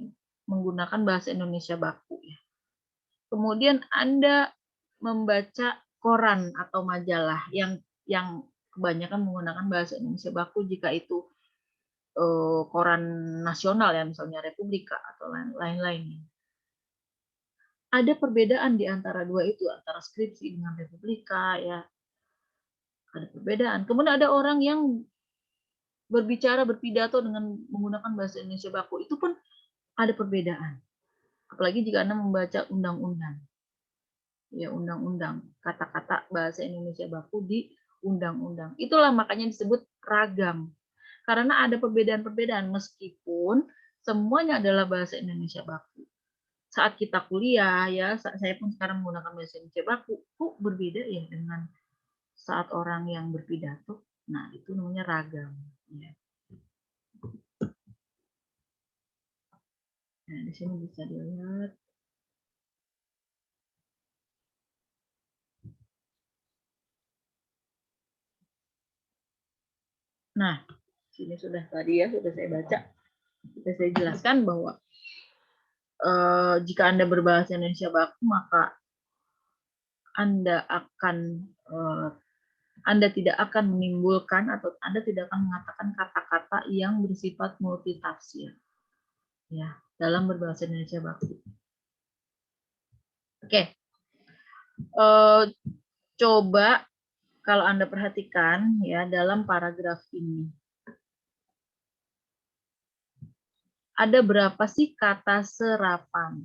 A: menggunakan bahasa Indonesia baku ya. Kemudian Anda membaca koran atau majalah yang kebanyakan menggunakan bahasa Indonesia baku jika itu koran nasional ya, misalnya Republika atau lain-lain. Ada perbedaan di antara dua itu, antara skripsi dengan Republika ya. Ada perbedaan. Kemudian ada orang yang berpidato dengan menggunakan bahasa Indonesia baku. Itu pun ada perbedaan. Apalagi jika Anda membaca undang-undang. Ya, undang-undang. Kata-kata bahasa Indonesia baku di undang-undang. Itulah makanya disebut ragam. Karena ada perbedaan-perbedaan meskipun semuanya adalah bahasa Indonesia baku. Saat kita kuliah ya, saya pun sekarang menggunakan bahasa Indonesia baku, kok berbeda ya dengan saat orang yang berpidato. Nah, itu namanya ragam. Ya. Nah, di sini bisa dilihat. Nah, sini sudah tadi ya, sudah saya baca. Sudah saya jelaskan bahwa jika Anda berbahasa Indonesia baku, maka Anda tidak akan menimbulkan atau Anda tidak akan mengatakan kata-kata yang bersifat multitafsir ya dalam berbahasa Indonesia baku. Oke. Coba kalau Anda perhatikan ya dalam paragraf ini. Ada berapa sih kata serapan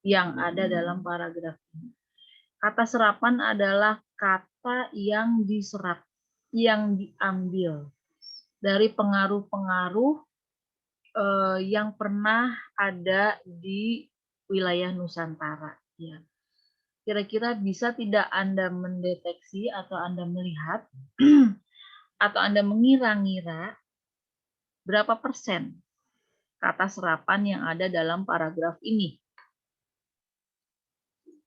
A: yang ada dalam paragraf ini? Kata serapan adalah kata yang diserap, yang diambil dari pengaruh-pengaruh yang pernah ada di wilayah Nusantara. Ya. Kira-kira bisa tidak Anda mendeteksi atau Anda melihat atau Anda mengira-ngira berapa persen kata serapan yang ada dalam paragraf ini?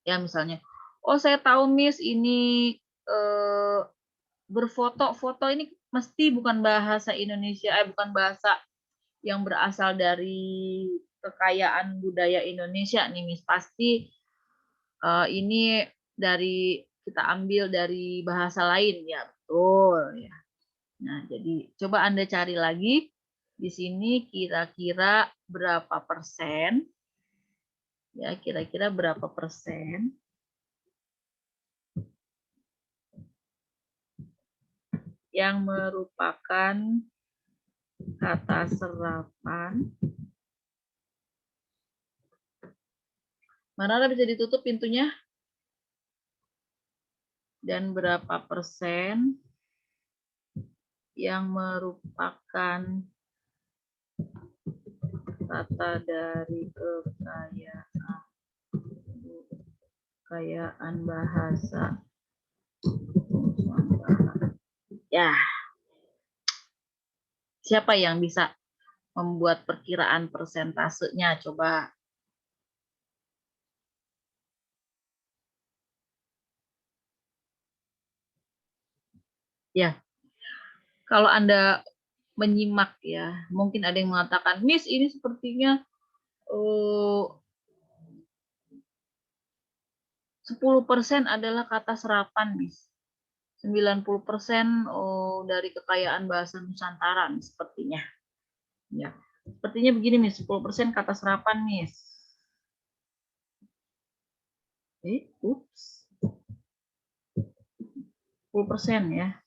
A: Ya misalnya, oh saya tahu Miss ini berfoto-foto ini mesti bukan bahasa Indonesia, bukan bahasa yang berasal dari kekayaan budaya Indonesia nih Miss. Pasti ini kita ambil dari bahasa lain ya, betul ya. Nah, jadi coba Anda cari lagi di sini kira-kira berapa persen ya, kira-kira berapa persen yang merupakan kata serapan. Mana bisa ditutup pintunya? Dan berapa persen yang merupakan kata dari kekayaan bahasa Nusantara. Ya, siapa yang bisa membuat perkiraan persentasenya? Coba. Ya, kalau Anda menyimak ya, mungkin ada yang mengatakan, Miss ini sepertinya 10% adalah kata serapan, Miss. 90% dari kekayaan bahasa Nusantara, Miss, sepertinya. Ya, sepertinya begini, Miss, 10% kata serapan, Miss. Ups. 10% ya.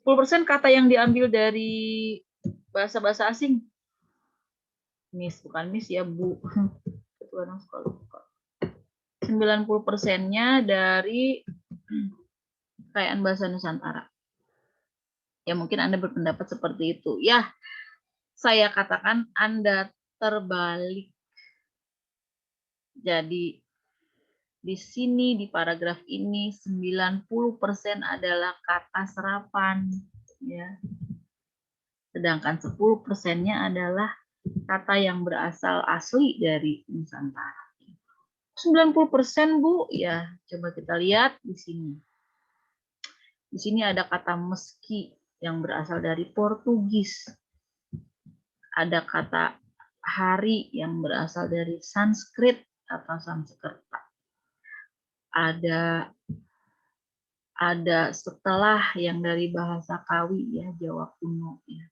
A: 10% kata yang diambil dari bahasa-bahasa asing. Miss, bukan Miss ya, Bu. 90%-nya dari kekayaan bahasa Nusantara. Ya mungkin Anda berpendapat seperti itu. Ya, saya katakan Anda terbalik. Jadi di sini di paragraf ini 90% adalah kata serapan ya. Sedangkan 10%-nya adalah kata yang berasal asli dari Nusantara. 90% Bu, ya coba kita lihat di sini. Di sini ada kata meski yang berasal dari Portugis. Ada kata hari yang berasal dari Sanskrit atau Sanskerta. Ada setelah yang dari bahasa Kawi ya, Jawa kuno ya.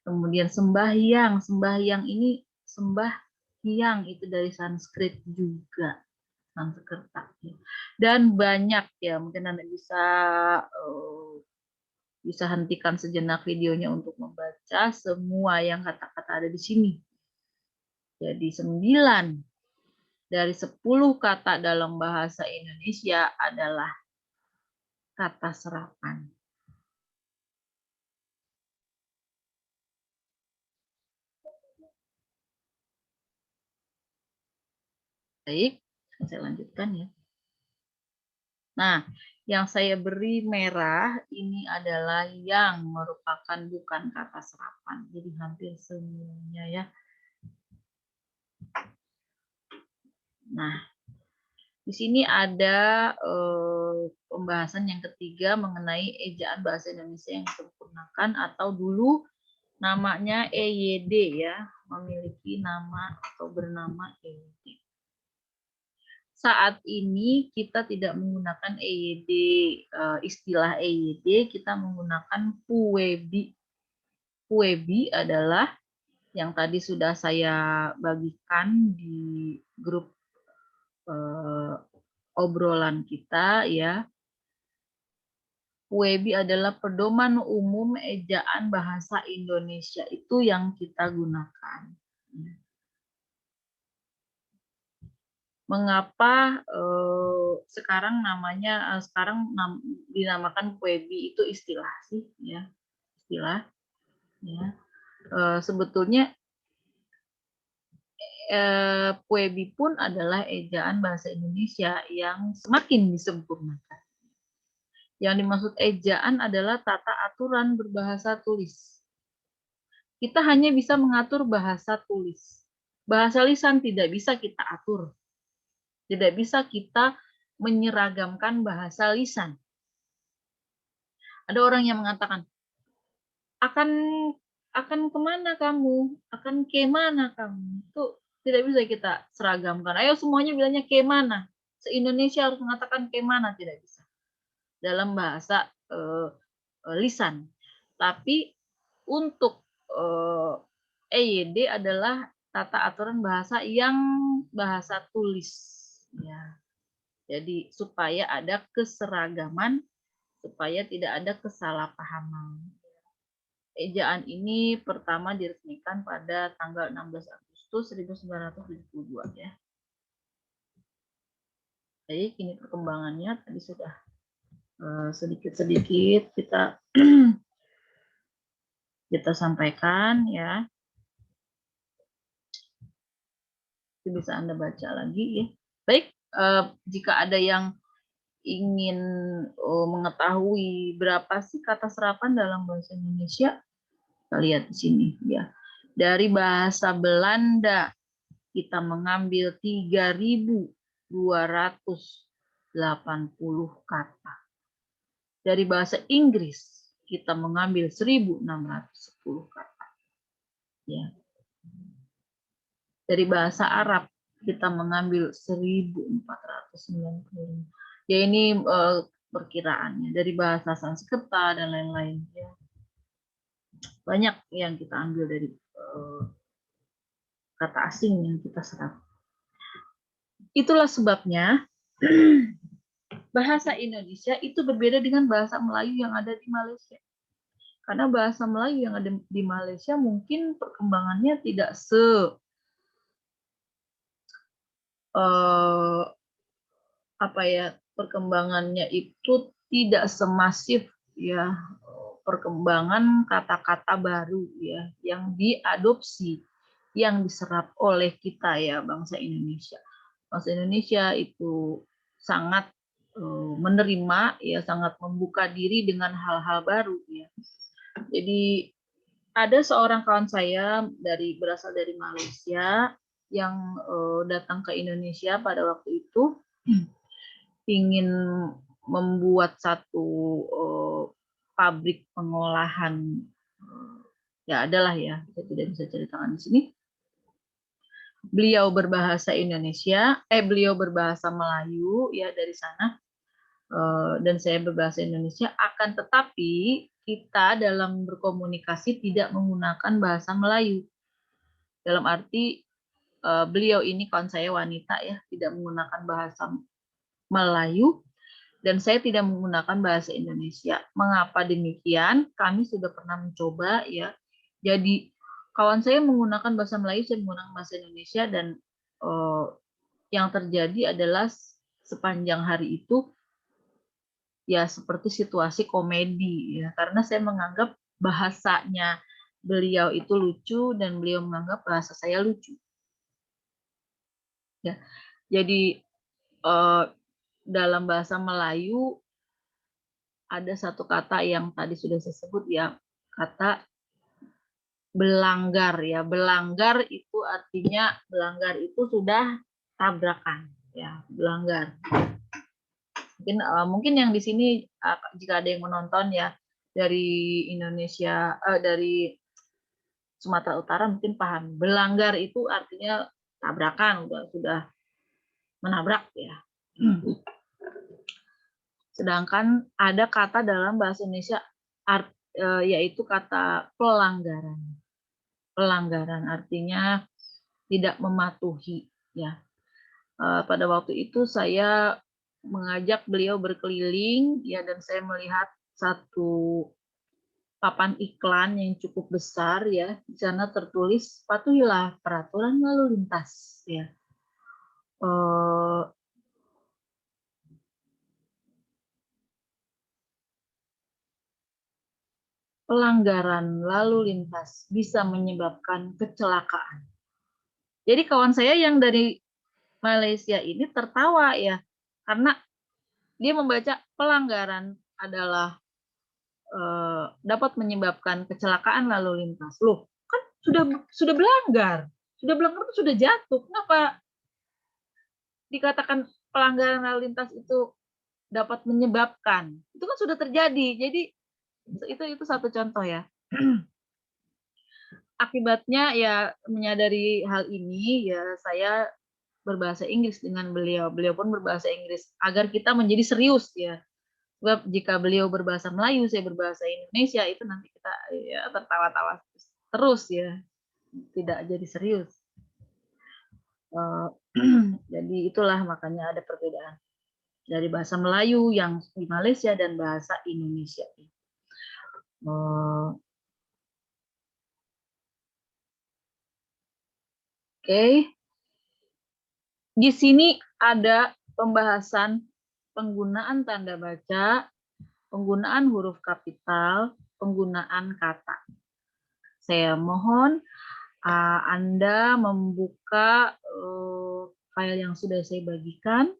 A: Kemudian sembahyang ini sembahyang itu dari Sanskrit juga, Sanskerta ya. Dan banyak ya, mungkin Anda bisa hentikan sejenak videonya untuk membaca semua yang kata-kata ada di sini. Jadi 9 dari 10 kata dalam bahasa Indonesia adalah kata serapan. Baik, saya lanjutkan ya. Nah, yang saya beri merah ini adalah yang merupakan bukan kata serapan. Jadi hampir semuanya ya. Nah, di sini ada pembahasan yang ketiga mengenai ejaan bahasa Indonesia yang disempurnakan atau dulu namanya EYD ya, memiliki nama atau bernama EYD. saat ini kita tidak menggunakan EYD, istilah EYD, kita menggunakan PUEBI. PUEBI adalah yang tadi sudah saya bagikan di grup obrolan kita ya. PUEBI adalah pedoman umum ejaan bahasa Indonesia, itu yang kita gunakan. Mengapa sekarang namanya dinamakan PUEBI, itu istilah sih ya, istilah ya. Sebetulnya PUEBI pun adalah ejaan bahasa Indonesia yang semakin disempurnakan. Yang dimaksud ejaan adalah tata aturan berbahasa tulis. Kita hanya bisa mengatur bahasa tulis. Bahasa lisan tidak bisa kita atur. Tidak bisa kita menyeragamkan bahasa lisan. Ada orang yang mengatakan, akan kemana kamu? Akan kemana kamu? Itu tidak bisa kita seragamkan. Ayo semuanya bilangnya kemana. Se-Indonesia harus mengatakan kemana, tidak bisa. Dalam bahasa lisan. Tapi untuk EYD adalah tata aturan bahasa yang bahasa tulis. Ya. Jadi supaya ada keseragaman, supaya tidak ada kesalahpahaman. Ejaan ini pertama diresmikan pada tanggal 16 Agustus 1972 ya. Jadi ini perkembangannya tadi sudah sedikit-sedikit kita sampaikan ya. Itu bisa Anda baca lagi ya. Baik, jika ada yang ingin mengetahui berapa sih kata serapan dalam bahasa Indonesia, kita lihat di sini ya. Dari bahasa Belanda kita mengambil 3.280 kata. Dari bahasa Inggris kita mengambil 1.610 kata. Ya. Dari bahasa Arab kita mengambil 1.490. Ya ini perkiraannya. Dari bahasa Sanskerta dan lain-lain. Ya. Banyak yang kita ambil dari kata asing yang kita serap. Itulah sebabnya bahasa Indonesia itu berbeda dengan bahasa Melayu yang ada di Malaysia. Karena bahasa Melayu yang ada di Malaysia mungkin perkembangannya tidak perkembangannya itu tidak semasif ya perkembangan kata-kata baru ya yang diadopsi, yang diserap oleh kita ya bangsa Indonesia. Bangsa Indonesia itu sangat menerima ya, sangat membuka diri dengan hal-hal baru ya. Jadi ada seorang kawan saya berasal dari Malaysia yang datang ke Indonesia pada waktu itu ingin membuat satu pabrik pengolahan ya adalah ya, saya tidak bisa ceritakan di sini. Beliau berbahasa beliau berbahasa Melayu ya dari sana, dan saya berbahasa Indonesia. Akan tetapi kita dalam berkomunikasi tidak menggunakan bahasa Melayu. Dalam arti beliau ini kawan saya wanita ya, tidak menggunakan bahasa Melayu dan saya tidak menggunakan bahasa Indonesia. Mengapa demikian? Kami sudah pernah mencoba ya. Jadi kawan saya menggunakan bahasa Melayu, saya menggunakan bahasa Indonesia dan yang terjadi adalah sepanjang hari itu ya seperti situasi komedi ya, karena saya menganggap bahasanya beliau itu lucu dan beliau menganggap bahasa saya lucu. Ya. Jadi dalam bahasa Melayu ada satu kata yang tadi sudah saya sebut ya, kata belanggar ya. Belanggar itu artinya belanggar itu sudah tabrakan ya, belanggar. Mungkin yang di sini jika ada yang menonton ya dari Indonesia dari Sumatera Utara mungkin paham. Belanggar itu artinya tabrakan, sudah menabrak ya. Sedangkan ada kata dalam bahasa Indonesia yaitu kata pelanggaran. Pelanggaran artinya tidak mematuhi ya. Pada waktu itu saya mengajak beliau berkeliling ya, dan saya melihat satu papan iklan yang cukup besar ya. Di sana tertulis patuhilah peraturan lalu lintas ya. Pelanggaran lalu lintas bisa menyebabkan kecelakaan. Jadi kawan saya yang dari Malaysia ini tertawa ya, karena dia membaca pelanggaran adalah dapat menyebabkan kecelakaan lalu lintas. Loh, kan sudah belanggar itu sudah jatuh. Kenapa dikatakan pelanggaran lalu lintas itu dapat menyebabkan? Itu kan sudah terjadi. Jadi itu satu contoh ya. Akibatnya ya menyadari hal ini ya saya berbahasa Inggris dengan beliau. Beliau pun berbahasa Inggris agar kita menjadi serius ya. Sebab jika beliau berbahasa Melayu, saya berbahasa Indonesia, itu nanti kita ya tertawa-tawa terus ya. Tidak jadi serius. Jadi itulah makanya ada perbedaan dari bahasa Melayu yang di Malaysia dan bahasa Indonesia. Oke. Di sini ada pembahasan penggunaan tanda baca, penggunaan huruf kapital, penggunaan kata. Saya mohon Anda membuka file yang sudah saya bagikan.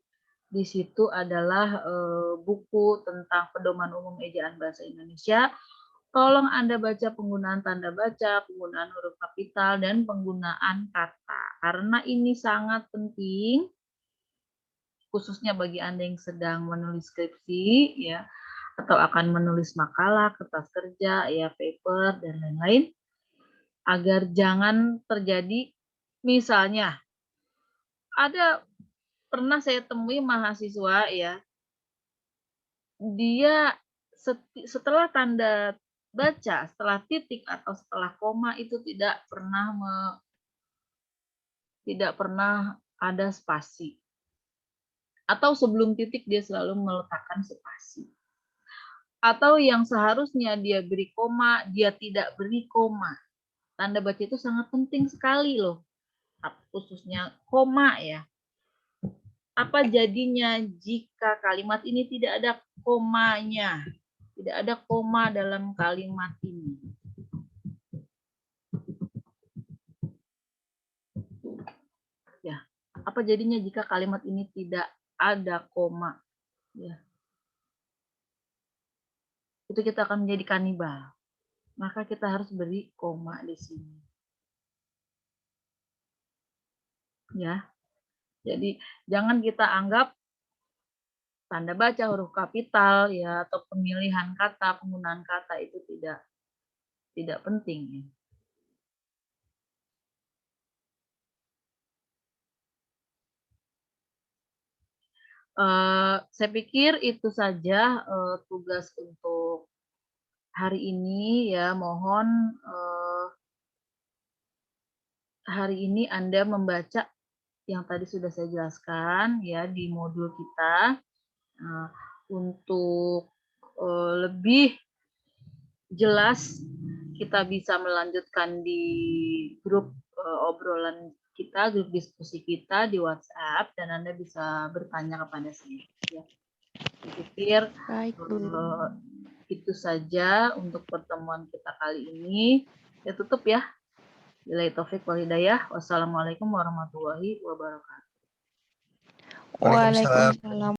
A: Di situ adalah buku tentang pedoman umum ejaan bahasa Indonesia. Tolong Anda baca penggunaan tanda baca, penggunaan huruf kapital, dan penggunaan kata. Karena ini sangat penting, khususnya bagi Anda yang sedang menulis skripsi, ya, atau akan menulis makalah, kertas kerja, ya, paper, dan lain-lain, agar jangan terjadi, misalnya, ada pernah saya temui mahasiswa, ya, dia setelah tanda baca, setelah titik atau setelah koma itu tidak pernah ada spasi. Atau sebelum titik dia selalu meletakkan spasi. Atau yang seharusnya dia beri koma, dia tidak beri koma. Tanda baca itu sangat penting sekali loh. Khususnya koma ya. Apa jadinya jika kalimat ini tidak ada komanya? Tidak ada koma dalam kalimat ini. Ya, apa jadinya jika kalimat ini tidak ada koma? Ya. Itu kita akan menjadi kanibal. Maka kita harus beri koma di sini. Ya. Jadi jangan kita anggap tanda baca huruf kapital ya atau pemilihan kata, penggunaan kata itu tidak penting ya. Saya pikir itu saja tugas untuk hari ini ya. Mohon hari ini Anda membaca yang tadi sudah saya jelaskan ya di modul kita. Untuk lebih jelas kita bisa melanjutkan di grup obrolan kita, grup diskusi kita di WhatsApp, dan Anda bisa bertanya kepada saya. Ya. Saya pikir itu saja untuk pertemuan kita kali ini. Saya tutup ya. Billahi taufik wal hidayah. Wassalamualaikum warahmatullahi wabarakatuh.
B: Waalaikumsalam.